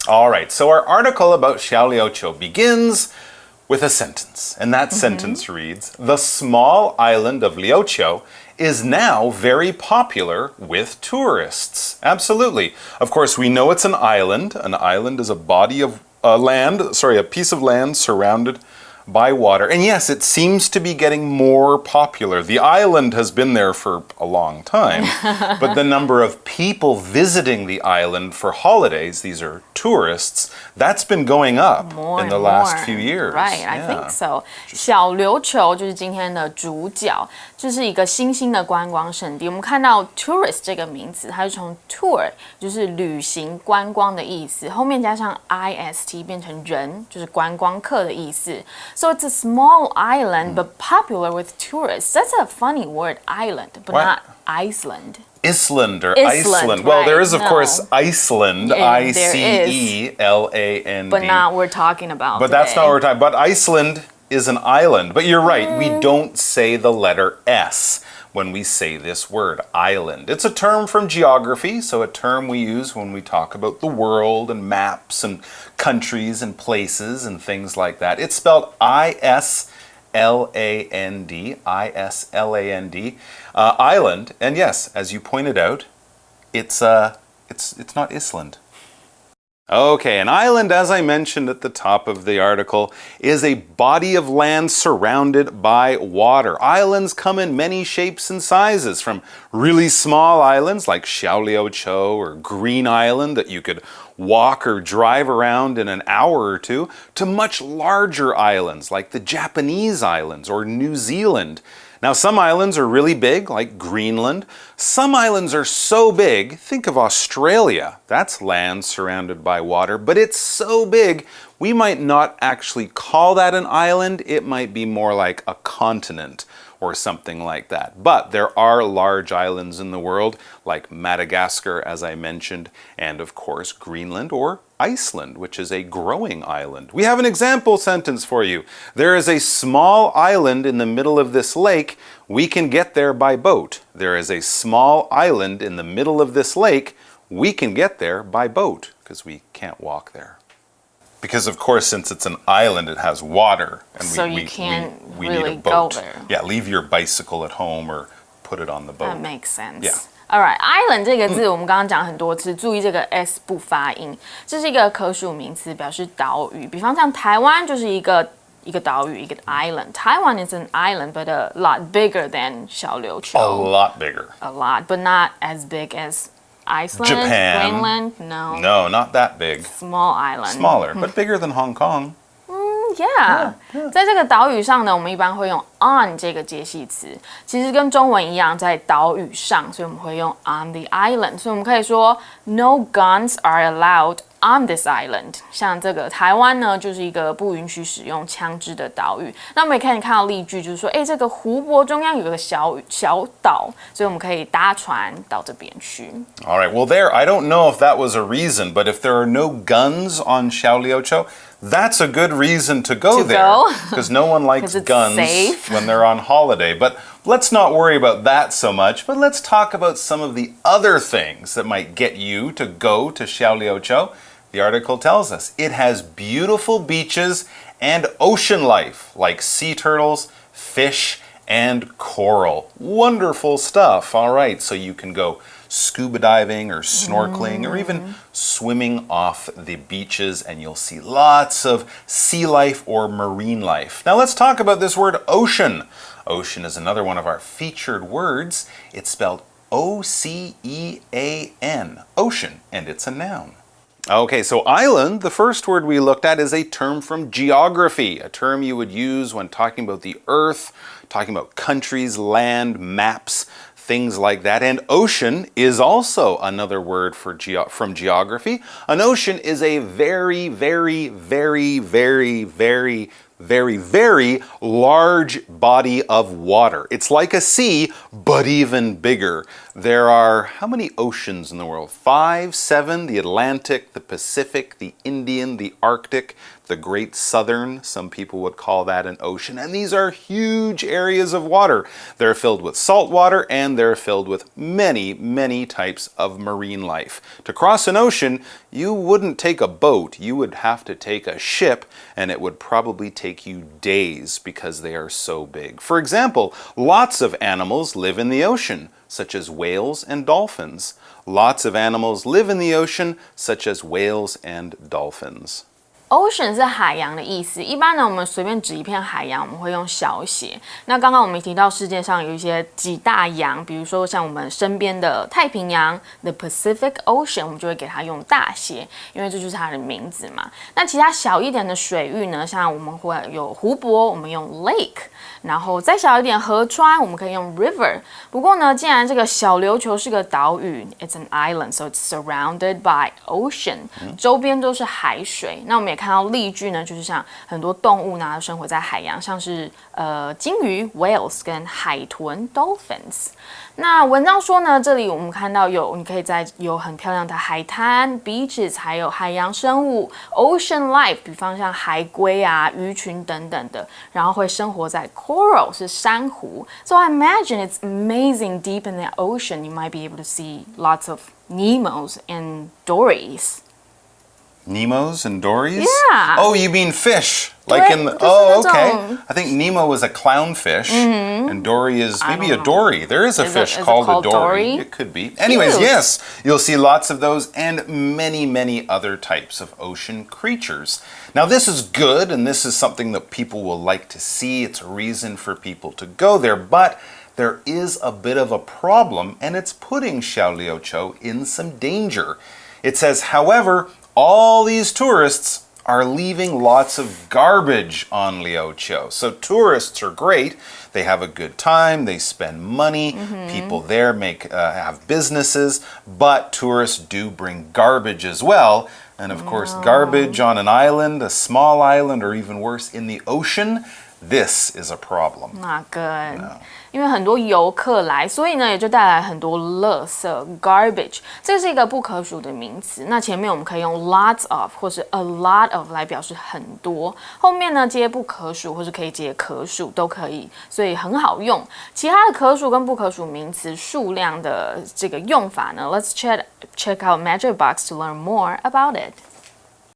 All right, so our article about Xiaoliuqiu begins with a sentence, and that sentence reads, "The small island of Liuqiu is now very popular with tourists." Absolutely. Of course, we know it's an island. An island is a body of a piece of land surrounded by water. And yes, it seems to be getting more popular. The island has been there for a long time, but the number of people visiting the island for holidays, these are tourists, that's been going up in the last few years. Right, I think so. 小琉球就是今天的主角，就是一个新兴的观光胜地。我们看到 tourist 这个名词，它是从 tour 就是旅行观光的意思，后面加上 ist 变成人，就是观光客的意思。So it's a small island, but popular with tourists. That's a funny word, island, but not Iceland. Island or Iceland. Well, there is, of course, Iceland, Iceland. But not what we're talking about But that's not what we're talking about. But Iceland is an island. But you're right, we don't say the letter S when we say this word, island. It's a term from geography, so a term we use when we talk about the world and maps and countries and places and things like that. It's spelled I-S-L-A-N-D, I-S-L-A-N-D, island. And yes, as you pointed out, it's not Iceland. Okay, an island, as I mentioned at the top of the article, is a body of land surrounded by water. Islands come in many shapes and sizes, from really small islands like Xiaoliuqiu or Green Island that you could walk or drive around in an hour or two, to much larger islands like the Japanese islands or New Zealand. Now, some islands are really big, like Greenland. Some islands are so big, think of Australia. That's land surrounded by water, but it's so big, we might not actually call that an island. It might be more like a continent or something like that. But there are large islands in the world, like Madagascar, as I mentioned, and of course Greenland or Iceland, which is a growing island. We have an example sentence for you. There is a small island in the middle of this lake. We can get there by boat. There is a small island in the middle of this lake. We can get there by boat because we can't walk there. Because of course, since it's an island, it has water, and so we can't need really a boat. go there. Yeah, leave your bicycle at home or put it on the boat. That makes sense. Yeah. Alright, island 这个字我们刚刚讲很多次，注意这个 s 不发音。这是一个可数名词，表示岛屿。比方像台湾就是一个岛屿，一个 island. Taiwan is an island, but a lot bigger than 小琉球. A lot bigger. A lot, but not as big as Iceland, Japan. Greenland. No. No, not that big. Small island. Smaller, but bigger than Hong Kong. Yeah， 在这个岛屿上呢，我们一般会用 on 这个介系词，其实跟中文一样，在岛屿上，所以我们会用 on the island。所以我们可以说 No guns are allowed on this island。像这个台湾呢，就是一个不允许使用枪支的岛屿。那我们也可以看到例句，就是说，这个湖泊中央有个小岛，所以我们可以搭船到这边去。All right, well there, I don't know if that was a reason, but if there are no guns on Xiaoliuqiu, that's a good reason to go there. Because no one likes guns when they're on holiday. But let's not worry about that so much, but let's talk about some of the other things that might get you to go to Xiaoliuqiu. The article tells us it has beautiful beaches and ocean life, like sea turtles, fish, and coral. Wonderful stuff. All right, so you can go scuba diving or snorkeling or even swimming off the beaches, and you'll see lots of sea life or marine life. Now let's talk about this word ocean. Ocean is another one of our featured words. It's spelled O-C-E-A-N, ocean, and it's a noun. Okay, so island, the first word we looked at, is a term from geography, a term you would use when talking about the earth, talking about countries, land, maps, things like that. And ocean is also another word for from geography. An ocean is a very, very, very, very, very, very, very large body of water. It's like a sea, but even bigger. There are how many oceans in the world? 5, 7, the Atlantic, the Pacific, the Indian, the Arctic, the Great Southern, some people would call that an ocean, and these are huge areas of water. They're filled with salt water and they're filled with many, many types of marine life. To cross an ocean, you wouldn't take a boat, you would have to take a ship, and it would probably take you days because they are so big. For example, lots of animals live in the ocean, such as whales and dolphins. Lots of animals live in the ocean, such as whales and dolphins. Ocean 是海洋的意思，一般呢，我们随便指一片海洋，我们会用小写。那刚刚我们提到世界上有一些几大洋，比如说像我们身边的太平洋 ，the Pacific Ocean， 我们就会给它用大写，因为这就是它的名字嘛。那其他小一点的水域呢，像我们会有湖泊，我们用 lake， 然后再小一点河川，我们可以用 river。不过呢，既然这个小琉球是个岛屿 ，it's an island，so it's surrounded by ocean， 周边都是海水。那我们也看到例句呢，就是像很多动物呢生活在海洋，像是鲸鱼 whales 跟海豚 dolphins。那文章说呢，这里我们看到你可以有很漂亮的海滩 beaches， 还有海洋生物 ocean life， 比方像海龟啊、鱼群等等的，然后会生活在 coral 是珊瑚。So I imagine it's amazing deep in the ocean. You might be able to see lots of Nemos and Dories. Nemos and Dories? Yeah. Oh, you mean fish? Like in the, oh, okay. I think Nemo is a clownfish, and Dory is maybe a dory. There is a fish called a dory. It could be. Anyways, yes, you'll see lots of those and many, many other types of ocean creatures. Now, this is good, and this is something that people will like to see. It's a reason for people to go there, but there is a bit of a problem, and it's putting Xiaoliuqiu in some danger. It says, however, all these tourists are leaving lots of garbage on Liuqiu. So tourists are great. They have a good time. They spend money. People there have businesses. But tourists do bring garbage as well. And of course, garbage on an island, a small island, or even worse, in the ocean, this is a problem. Not good. No. 因为很多游客来，所以呢也就带来很多垃圾 garbage， 这是一个不可数的名词。那前面我们可以用 lots of 或是 a lot of 来表示很多，后面呢接不可数或是可以接可数都可以，所以很好用。其他的可数跟不可数名词数量的这个用法呢 ，Let's check out Magic Box to learn more about it.